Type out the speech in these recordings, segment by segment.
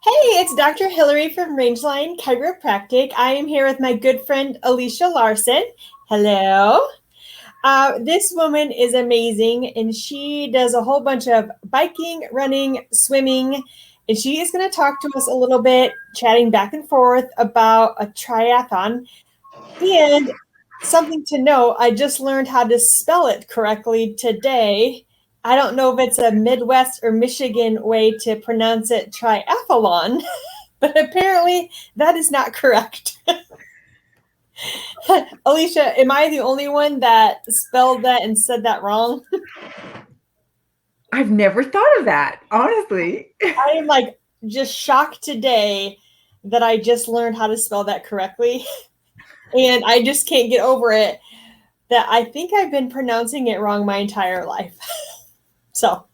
Hey, it's Dr. Hillary from Rangeline Chiropractic. I am here with my good friend Alysia Larson. Hello. This woman is amazing, and she does a whole bunch of biking, running, swimming, and she is going to talk to us a little bit, chatting back and forth about a triathlon. And something to know, I just learned how to spell it correctly today. I don't know if it's a Midwest or Michigan way to pronounce it triathlon, but apparently that is not correct. Alysia, am I the only one that spelled that and said that wrong? I've never thought of that, honestly. I am like just shocked today that I just learned how to spell that correctly. And I just can't get over it that I think I've been pronouncing it wrong my entire life. So,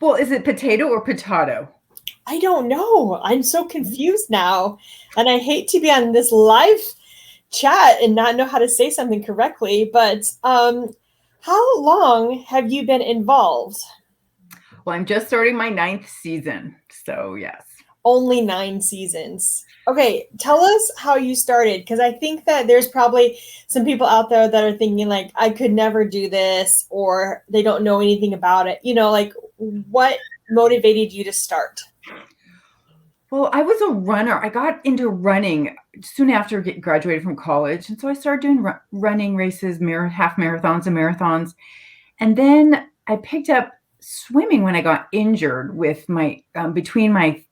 Well, is it potato or potato? I don't know. I'm so confused now. And I hate to be on this live chat and not know how to say something correctly. But how long have you been involved? Well, I'm just starting my 9th season. So, yes. Only 9 seasons. Okay, tell us how you started, because I think that there's probably some people out there that are thinking like, I could never do this, or they don't know anything about it. Like what motivated you to start? Well, I was a runner. I got into running soon after graduated from college. And so I started doing running races, half marathons and marathons. And then I picked up swimming when I got injured with my between my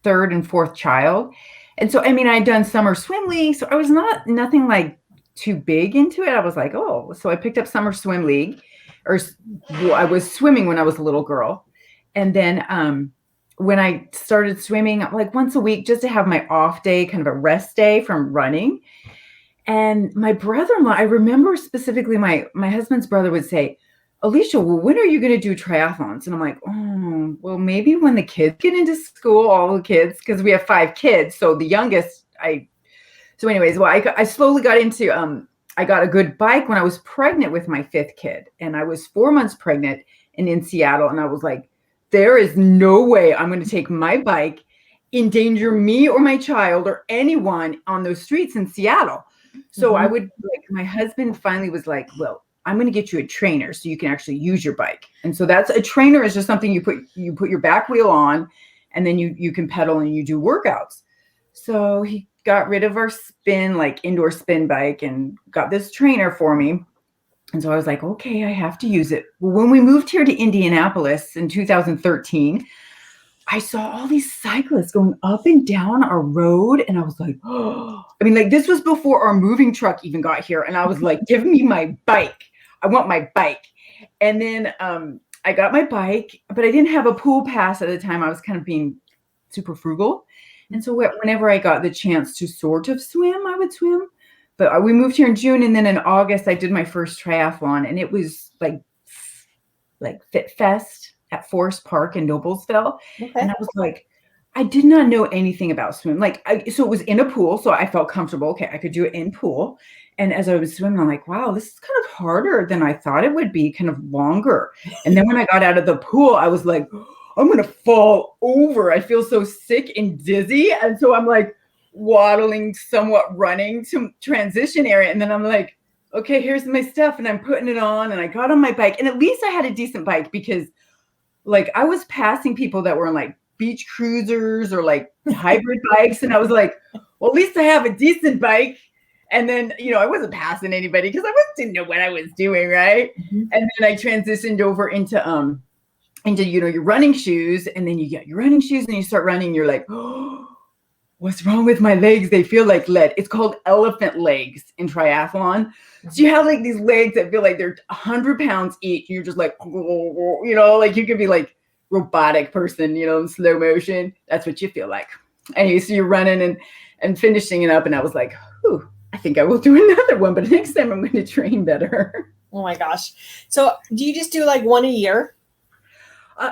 third and fourth child. And so, I'd done summer swim league. So I was nothing like too big into it. I was like, oh, so I picked up summer swim league, or I was swimming when I was a little girl. And then when I started swimming, like once a week, just to have my off day, kind of a rest day from running. And my brother-in-law, I remember specifically my husband's brother would say, Alysia, well, when are you going to do triathlons? And I'm like, oh, well, maybe when the kids get into school, all the kids, because we have 5 kids. So the youngest, I slowly got into, I got a good bike when I was pregnant with my 5th kid. And I was 4 months pregnant and in Seattle. And I was like, there is no way I'm going to take my bike, endanger me or my child or anyone on those streets in Seattle. So I would, my husband finally was like, well, I'm going to get you a trainer so you can actually use your bike. And so that's a trainer is just something you put your back wheel on, and then you can pedal and you do workouts. So he got rid of our indoor spin bike and got this trainer for me. And so I was like, okay, I have to use it. Well, when we moved here to Indianapolis in 2013, I saw all these cyclists going up and down our road. And I was like, oh, this was before our moving truck even got here. And I was like, give me my bike. I want my bike. And then I got my bike, but I didn't have a pool pass at the time. I was kind of being super frugal. And so whenever I got the chance to sort of swim, I would swim. But we moved here in June. And then in August, I did my first triathlon. And it was like Fit Fest at Forest Park in Noblesville. Okay. And I was like, I did not know anything about swim. So it was in a pool. So I felt comfortable. Okay, I could do it in pool. And as I was swimming, I'm like, wow, this is kind of harder than I thought it would be, kind of longer. And then when I got out of the pool, I was like, I'm going to fall over. I feel so sick and dizzy. And so I'm like waddling, somewhat running to transition area. And then I'm like, okay, here's my stuff. And I'm putting it on, and I got on my bike. And at least I had a decent bike, because I was passing people that were on beach cruisers or hybrid bikes. And I was like, well, at least I have a decent bike. And then, I wasn't passing anybody because I didn't know what I was doing. Right. Mm-hmm. And then I transitioned over into your running shoes. And then you get your running shoes and you start running. You're like, oh, what's wrong with my legs? They feel like lead. It's called elephant legs in triathlon. Mm-hmm. So you have these legs that feel like they're 100 pounds each. And you're just like, you could be robotic person, in slow motion. That's what you feel like. Anyway, so you're running and finishing it up. And I was like, whew, I think I will do another one, but next time I'm going to train better. Oh my gosh. So do you just do one a year?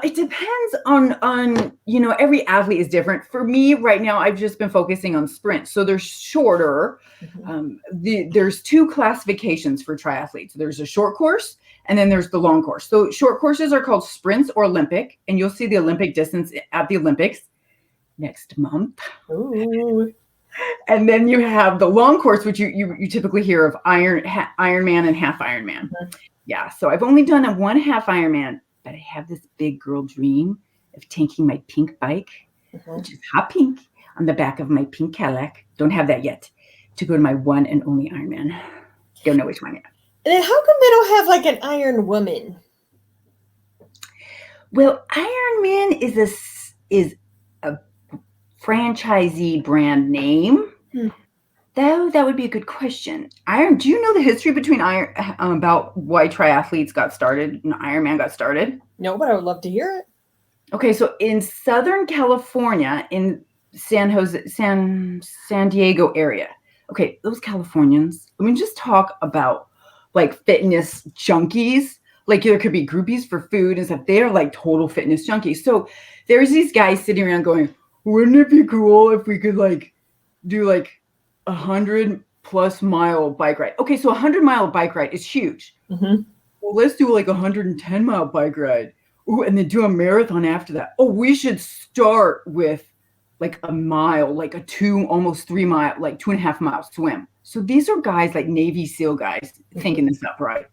It depends on every athlete is different. For me right now, I've just been focusing on sprints. So they're shorter. Mm-hmm. There's 2 classifications for triathletes. There's a short course, and then there's the long course. So short courses are called sprints or Olympic, and you'll see the Olympic distance at the Olympics. next month. Ooh. And then you have the long course, which you typically hear of Ironman and half Ironman. Mm-hmm. Yeah. So I've only done a 1/2 Ironman, but I have this big girl dream of taking my pink bike, which is hot pink, on the back of my pink Cadillac. Don't have that yet, to go to my one and only Ironman. Don't know which one yet. And then how come they don't have like an Iron Woman? Well, Ironman is a franchisee brand name. That would be a good question. Do you know the history between about why triathletes got started and Ironman got started? No, but I would love to hear it. Okay, so in Southern California, in San Diego area. Okay, those Californians. Let me just talk about like fitness junkies. Like there could be groupies for food and stuff. They are like total fitness junkies. So there's these guys sitting around going, wouldn't it be cool if we could like do like 100+ mile bike ride? Okay, so 100-mile bike ride is huge. Mm-hmm. Well, let's do like 110-mile bike ride. Ooh, and then do a marathon after that. Oh, we should start with like a mile, like a almost 3 mile, like 2.5 mile swim. So these are guys like Navy SEAL guys thinking this up, right?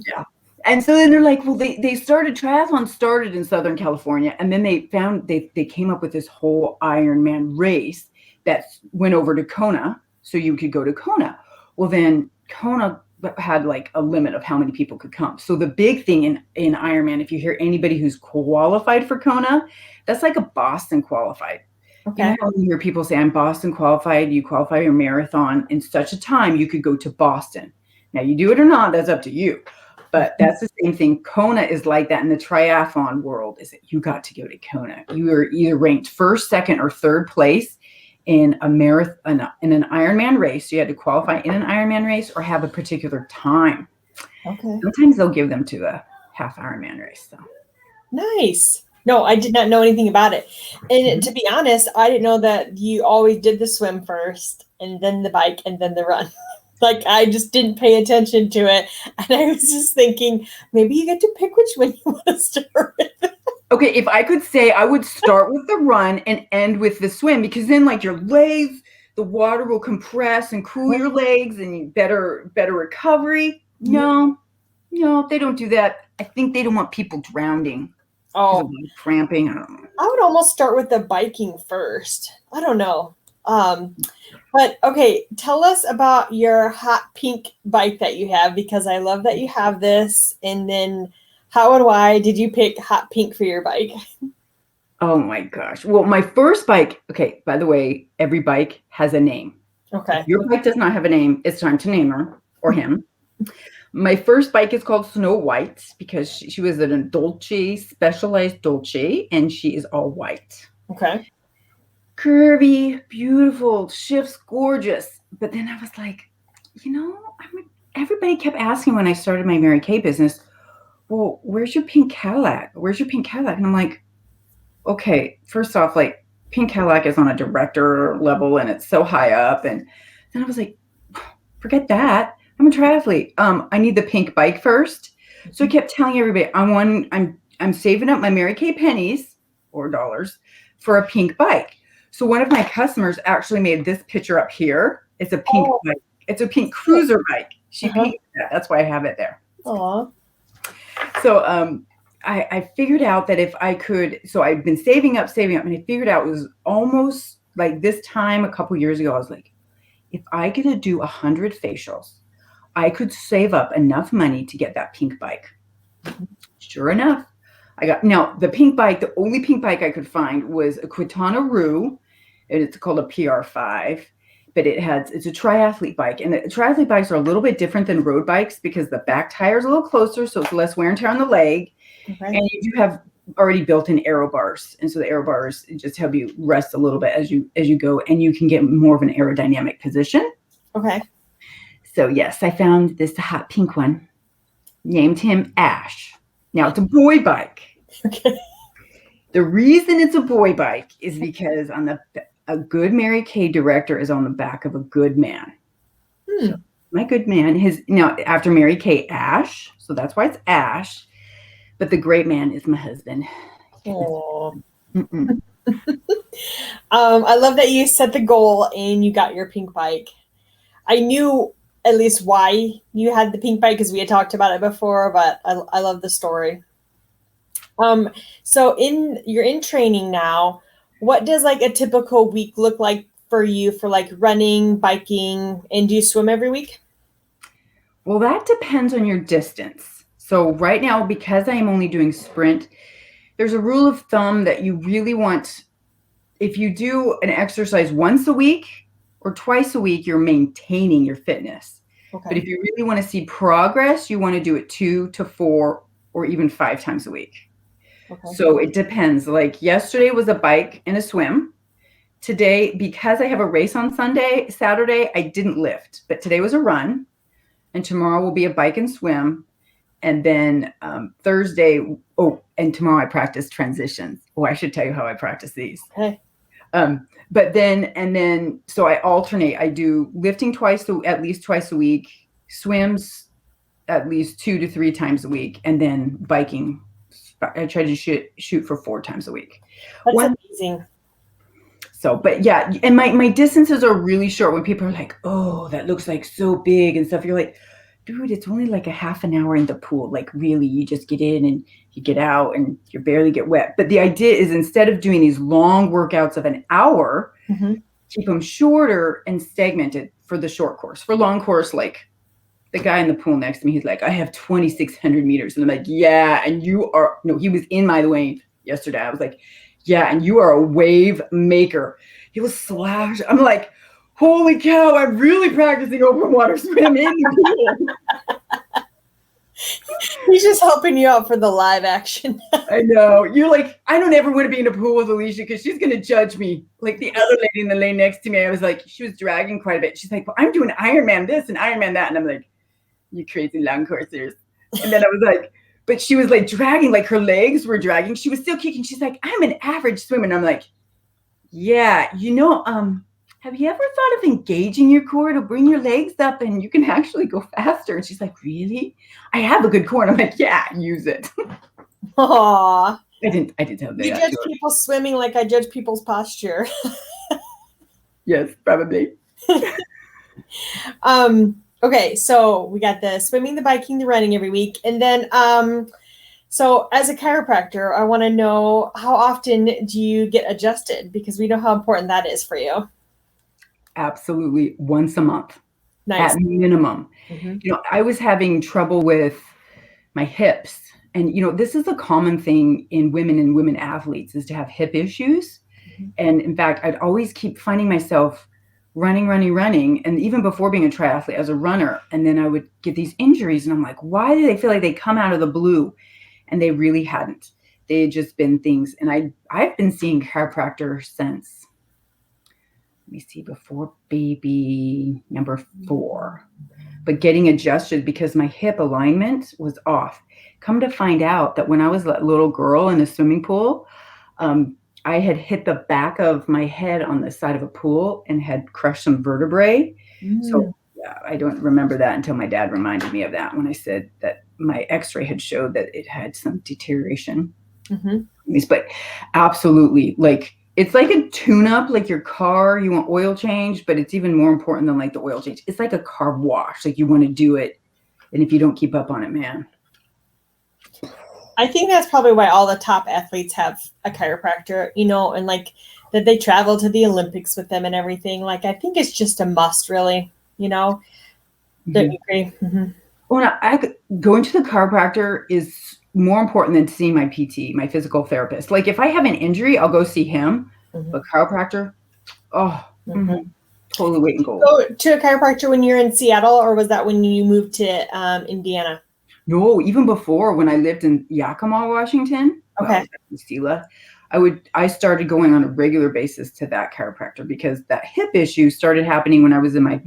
Yeah. And so then they're like, well, triathlon started in Southern California. And then they came up with this whole Ironman race that went over to Kona. So you could go to Kona. Well, then Kona had like a limit of how many people could come. So the big thing in Ironman, if you hear anybody who's qualified for Kona, that's like a Boston qualified. Okay. You know how you hear people say, I'm Boston qualified, you qualify your marathon in such a time, you could go to Boston. Now you do it or not, that's up to you. But that's the same thing. Kona is like that in the triathlon world, is that you got to go to Kona. You are either ranked first, second, or third place in a marathon, in an Ironman race. So you had to qualify in an Ironman race or have a particular time. Okay. Sometimes they'll give them to a half Ironman race. So nice. No, I did not know anything about it. And to be honest, I didn't know that you always did the swim first and then the bike and then the run. Like I just didn't pay attention to it. And I was just thinking, maybe you get to pick which one you want to start with. Okay, if I could say, I would start with the run and end with the swim, because then like your legs, the water will compress and cool your legs and better recovery. No, they don't do that. I think they don't want people drowning. Oh, cramping. I don't know. I would almost start with the biking first. I don't know. But okay, tell us about your hot pink bike that you have, because I love that you have this. And then how and why did you pick hot pink for your bike? Oh my gosh. Well, my first bike, okay, by the way, every bike has a name. Okay. If your bike does not have a name, it's time to name her or him. My first bike is called Snow White because she was an specialized Dolce, and she is all white. Okay. Curvy, beautiful, shifts gorgeous. But then I was like, everybody kept asking when I started my Mary Kay business, well, where's your pink Cadillac? Where's your pink Cadillac? And I'm like, okay, first off, like pink Cadillac is on a director level and it's so high up. And then I was like, forget that. I'm a triathlete. I need the pink bike first. So I kept telling everybody, I'm saving up my Mary Kay pennies or dollars for a pink bike. So one of my customers actually made this picture up here. It's a pink bike. It's a pink cruiser bike. She painted that. That's why I have it there. Aww. So I figured out that if I could, so I've been saving up, and I figured out it was almost like this time a couple years ago, I was like, if I could do 100 facials, I could save up enough money to get that pink bike. Sure enough, now the pink bike, the only pink bike I could find was a Quintana Roo, and it's called a PR5, but it's a triathlete bike. And the triathlete bikes are a little bit different than road bikes because the back tire is a little closer, so it's less wear and tear on the leg. Okay. And you do have already built-in aero bars. And so the aero bars just help you rest a little bit as you go, and you can get more of an aerodynamic position. Okay. So yes, I found this hot pink one, named him Ash. Now it's a boy bike. Okay. The reason it's a boy bike is because a good Mary Kay director is on the back of a good man. So my good man, after Mary Kay, Ash. So that's why it's Ash. But the great man is my husband. Oh. I love that you set the goal and you got your pink bike. I knew at least why you had the pink bike because we had talked about it before, but I love the story. Um, so you're in training now. What does like a typical week look like for you for like running, biking, and do you swim every week? Well, that depends on your distance. So right now, because I am only doing sprint, there's a rule of thumb that you really want, if you do an exercise once a week or twice a week, you're maintaining your fitness. But Okay. if you really want to see progress, you want to do it 2 to 4 or even 5 times a week. Okay. So it depends. Like yesterday was a bike and a swim. Today, because I have a race on Saturday, I didn't lift, but today was a run. And tomorrow will be a bike and swim. And then Thursday, and tomorrow I practice transitions. Oh, I should tell you how I practice these. Okay. So I alternate. I do lifting at least twice a week, swims at least 2 to 3 times a week, and then biking. I try to shoot for 4 times a week. That's One amazing. But yeah, and my distances are really short. When people are like, "Oh, that looks like so big" and stuff, you're like, "Dude, it's only like a half an hour in the pool. Like really, you just get in and you get out and you barely get wet." But the idea is instead of doing these long workouts of an hour, Mm-hmm. keep them shorter and segmented for the short course. For long course, like the guy in the pool next to me, he's like, "I have 2,600 meters," and I'm like, "Yeah," and you are. No, he was in my lane yesterday. I was like, "Yeah," and you are a wave maker. He was slashed. I'm like, "Holy cow! I'm really practicing open water swim in the pool." He's just helping you out for the live action. I know. You're like, I don't ever want to be in a pool with Alysia because she's going to judge me. Like the other lady in the lane next to me, I was like, she was dragging quite a bit. She's like, "Well, I'm doing Ironman this and Ironman that," and I'm like, "You crazy long coursers." And then I was like, but she was like dragging, like her legs were dragging. She was still kicking. She's like, "I'm an average swimmer." And I'm like, "Yeah, have you ever thought of engaging your core to bring your legs up and you can actually go faster?" And she's like, "Really? I have a good core." And I'm like, "Yeah, use it." Aww. I didn't tell You that judge to her. people swimming like I judge people's posture. Yes, probably. Okay, so we got the swimming, the biking, the running every week. And then so as a chiropractor, I want to know how often do you get adjusted? Because we know how important that is for you. Absolutely once a month Nice. at minimum. Mm-hmm. I was having trouble with my hips. And, this is a common thing in women athletes is to have hip issues. Mm-hmm. And in fact, I'd always keep finding myself running. And even before being a triathlete, as a runner, and then I would get these injuries. And I'm like, why do they feel like they come out of the blue? And they really hadn't. They had just been things. And I've been seeing chiropractor since, let me see, before baby number 4, but getting adjusted because my hip alignment was off. Come to find out that when I was a little girl in a swimming pool, I had hit the back of my head on the side of a pool and had crushed some vertebrae. So yeah, I don't remember that until my dad reminded me of that when I said that my x-ray had showed that it had some deterioration. Mm-hmm. But absolutely, like it's like a tune-up, like your car, you want oil change, but it's even more important than like the oil change. It's like a car wash. Like you want to do it. And if you don't keep up on it, man. I think that's probably why all the top athletes have a chiropractor, and like that they travel to the Olympics with them and everything. Like, I think it's just a must, really, Don't Mm-hmm. you agree? Mm-hmm. Well, going to the chiropractor is more important than seeing my PT, my physical therapist. Like if I have an injury, I'll go see him. Mm-hmm. But chiropractor, Mm-hmm. totally weight and gold. Go to a chiropractor when you're in Seattle, or was that when you moved to Indiana? No, even before when I lived in Yakima, Washington, Okay. I started going on a regular basis to that chiropractor because that hip issue started happening when I was in my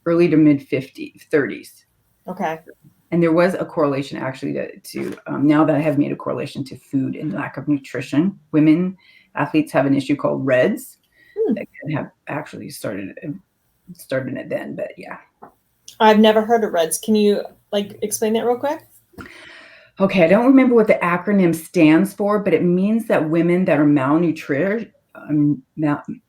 early to mid 30s. Okay. And there was a correlation actually to now that I have made a correlation to food and lack of nutrition. Women athletes have an issue called REDS that can have actually started it then, but yeah. I've never heard of REDS. Can you explain that real quick? Okay, I don't remember what the acronym stands for, but it means that women that are malnourished,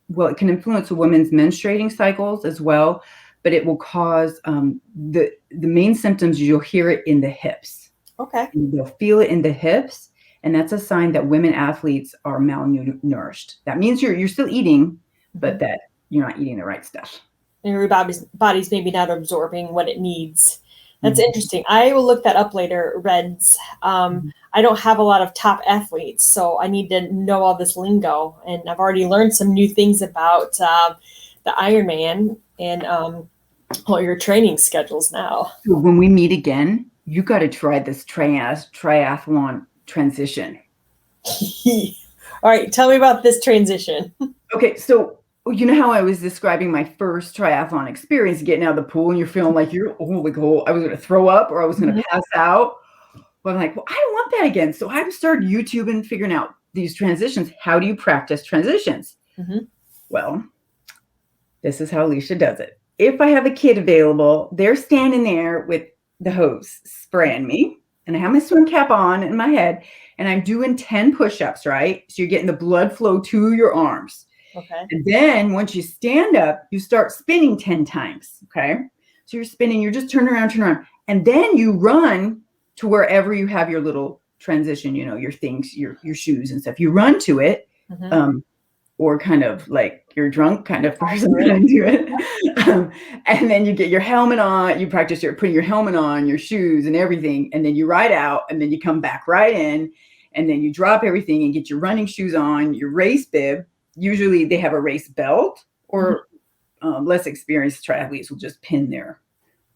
well, it can influence a woman's menstruating cycles as well, but it will cause the main symptoms. You'll hear it in the hips. Okay. You'll feel it in the hips, and that's a sign that women athletes are malnourished. That means you're still eating, but that you're not eating the right stuff. And your body's maybe not absorbing what it needs. That's Mhm. interesting. I will look that up later, Reds. I don't have a lot of top athletes, so I need to know all this lingo. And I've already learned some new things about the Ironman and all your training schedules now. So when we meet again, you got to try this triathlon transition. All right, tell me about this transition. Okay, so you know how I was describing my first triathlon experience, getting out of the pool and you're feeling like I was going to throw up or I was going to pass out. But I'm like, well, I don't want that again. So I started YouTubing, figuring out these transitions. How do you practice transitions? Mm-hmm. Well, this is how Alysia does it. If I have a kid available, they're standing there with the hose spraying me, and I have my swim cap on in my head, and I'm doing 10 push-ups, right? So you're getting the blood flow to your arms. Okay. And then once you stand up, you start spinning 10 times, okay? So you're spinning, you're just turn around. And then you run to wherever you have your little transition, your things, your shoes and stuff. You run to it, or kind of like you're drunk kind of person running to it. And then you get your helmet on, you practice putting your helmet on, your shoes and everything. And then you ride out and then you come back right in and then you drop everything and get your running shoes on, your race bib. Usually they have a race belt, or less experienced triathletes will just pin their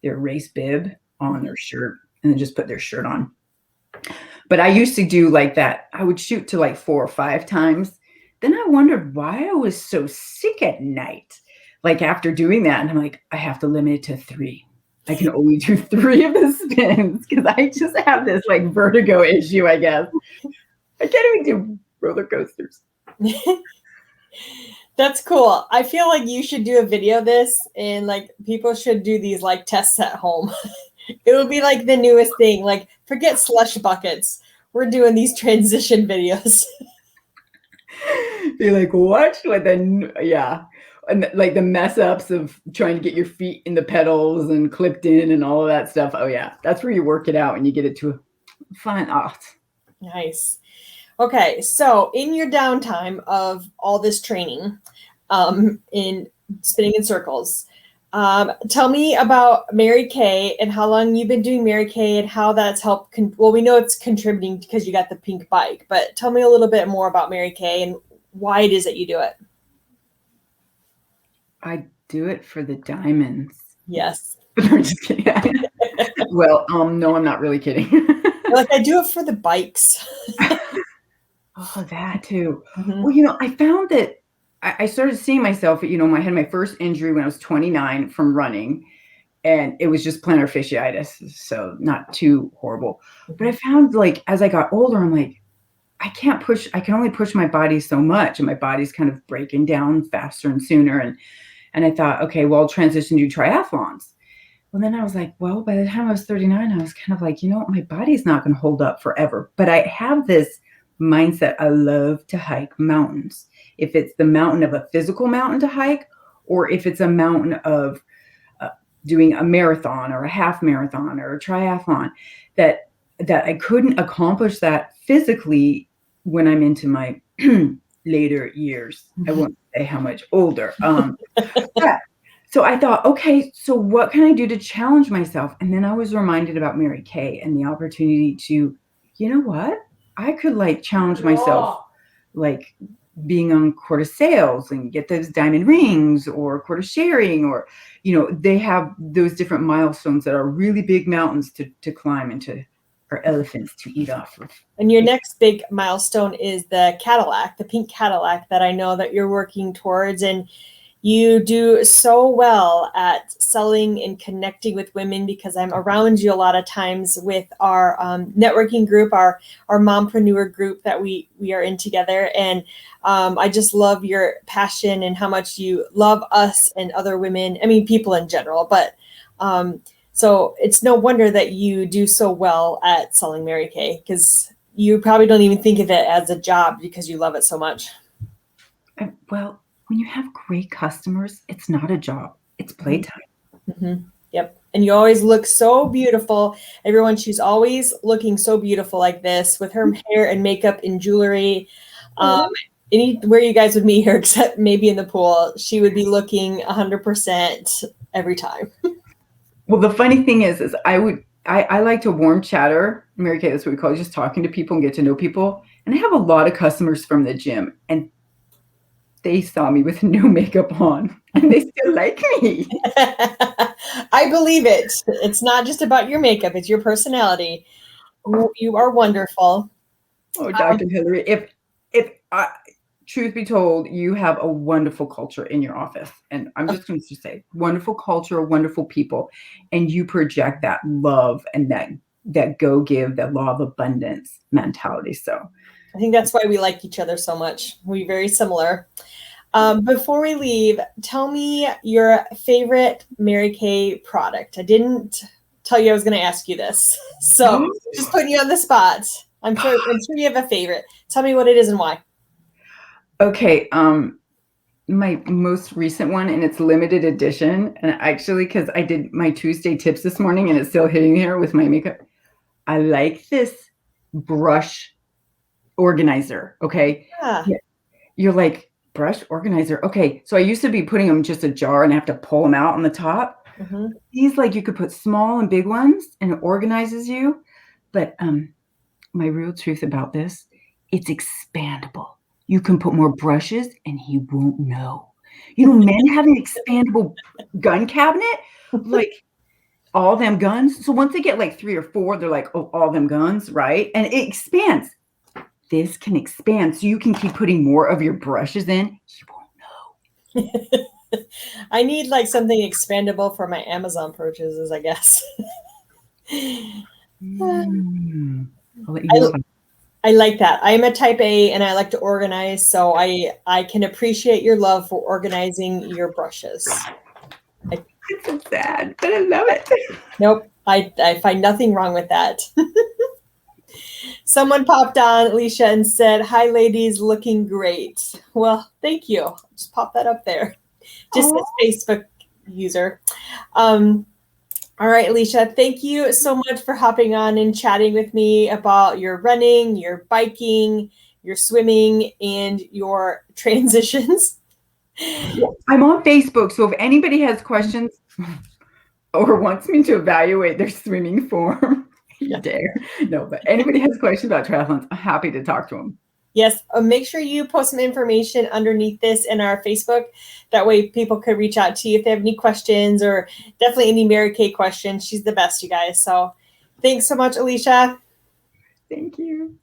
race bib on their shirt and then just put their shirt on. But I used to do like that. I would shoot to like 4 or 5 times. Then I wondered why I was so sick at night. Like after doing that, and I'm like, I have to limit it to 3. I can only do 3 of the spins because I just have this like vertigo issue, I guess. I can't even do roller coasters. That's cool. I feel like you should do a video of this, and like people should do these like tests at home. It would be like the newest thing. Like forget slush buckets. We're doing these transition videos. Be like, what? Yeah. And like the mess ups of trying to get your feet in the pedals and clipped in and all of that stuff. Oh yeah. That's where you work it out and you get it to a fine art. Nice. Okay. So in your downtime of all this training, in spinning in circles, tell me about Mary Kay and how long you've been doing Mary Kay and how that's helped. Well, we know it's contributing because you got the pink bike, but tell me a little bit more about Mary Kay and why it is that you do it. I do it for the diamonds. Yes. I'm just kidding. Well, no, I'm not really kidding. Like I do it for the bikes. Oh, that too. Mm-hmm. Well, I found that I started seeing myself, I had my first injury when I was 29 from running, and it was just plantar fasciitis, so not too horrible. But I found like as I got older, I'm like, I can only push my body so much, and my body's kind of breaking down faster and sooner. And I thought, okay, well, I'll transition to triathlons. Well, then I was like, well, by the time I was 39, I was kind of like, my body's not going to hold up forever. But I have this mindset. I love to hike mountains. If it's the mountain of a physical mountain to hike, or if it's a mountain of doing a marathon or a half marathon or a triathlon, that I couldn't accomplish that physically when I'm into my later years. I won't say how much older. Yeah. So I thought, okay, so what can I do to challenge myself? And then I was reminded about Mary Kay and the opportunity to, I could like challenge myself, like being on quarter sales and get those diamond rings or quarter sharing, or, they have those different milestones that are really big mountains to climb into, or elephants to eat off of. And your next big milestone is the pink Cadillac that I know that you're working towards. And you do so well at selling and connecting with women, because I'm around you a lot of times with our networking group, our mompreneur group that we are in together. And I just love your passion and how much you love us and other women. I mean, people in general, but So it's no wonder that you do so well at selling Mary Kay, because you probably don't even think of it as a job because you love it so much. Well, when you have great customers, it's not a job, it's playtime. Mm-hmm. Yep. And you always look so beautiful. Everyone, she's always looking so beautiful like this with her hair and makeup and jewelry. Anywhere you guys would meet her, except maybe in the pool, she would be looking 100% every time. Well, the funny thing is I like to warm chatter. Mary Kay, that's what we call it, just talking to people and get to know people. And I have a lot of customers from the gym, and they saw me with no makeup on, and they still like me. I believe it. It's not just about your makeup, it's your personality. You are wonderful. Oh, Dr. Hillary, if truth be told, you have a wonderful culture in your office, and I'm just going to say, wonderful culture, wonderful people, and you project that love and that go give, that law of abundance mentality. So I think that's why we like each other so much. We're very similar. Before we leave, tell me your favorite Mary Kay product. I didn't tell you I was going to ask you this, so just putting you on the spot. I'm sure you have a favorite. Tell me what it is and why. Okay, my most recent one, and it's limited edition, and actually, because I did my Tuesday tips this morning, and it's still hitting here with my makeup. I like this brush organizer. Okay, Yeah. you're like, brush organizer. Okay, so I used to be putting them in just a jar and I have to pull them out on the top. Mm-hmm. These, like, you could put small and big ones, and it organizes you. But my real truth about this, it's expandable. You can put more brushes and he won't know. You know, men have an expandable gun cabinet, like all them guns. So once they get like 3 or 4, they're like, oh, all them guns, right? And it expands. This can expand, so you can keep putting more of your brushes in. He won't know. I need like something expandable for my Amazon purchases, I guess. I'll let you know about I like that. I'm a type A and I like to organize, so I can appreciate your love for organizing your brushes. It's so sad, but I love it. Nope, I find nothing wrong with that. Someone popped on, Alysia, and said, "Hi, ladies, looking great." Well, thank you. I'll just pop that up there. Just as Facebook user. All right, Alysia, thank you so much for hopping on and chatting with me about your running, your biking, your swimming, and your transitions. I'm on Facebook, so if anybody has questions or wants me to evaluate their swimming form, you dare. No, but anybody has questions about triathlons, I'm happy to talk to them. Yes, make sure you post some information underneath this in our Facebook. That way people could reach out to you if they have any questions, or definitely any Mary Kay questions. She's the best, you guys. So thanks so much, Alysia. Thank you.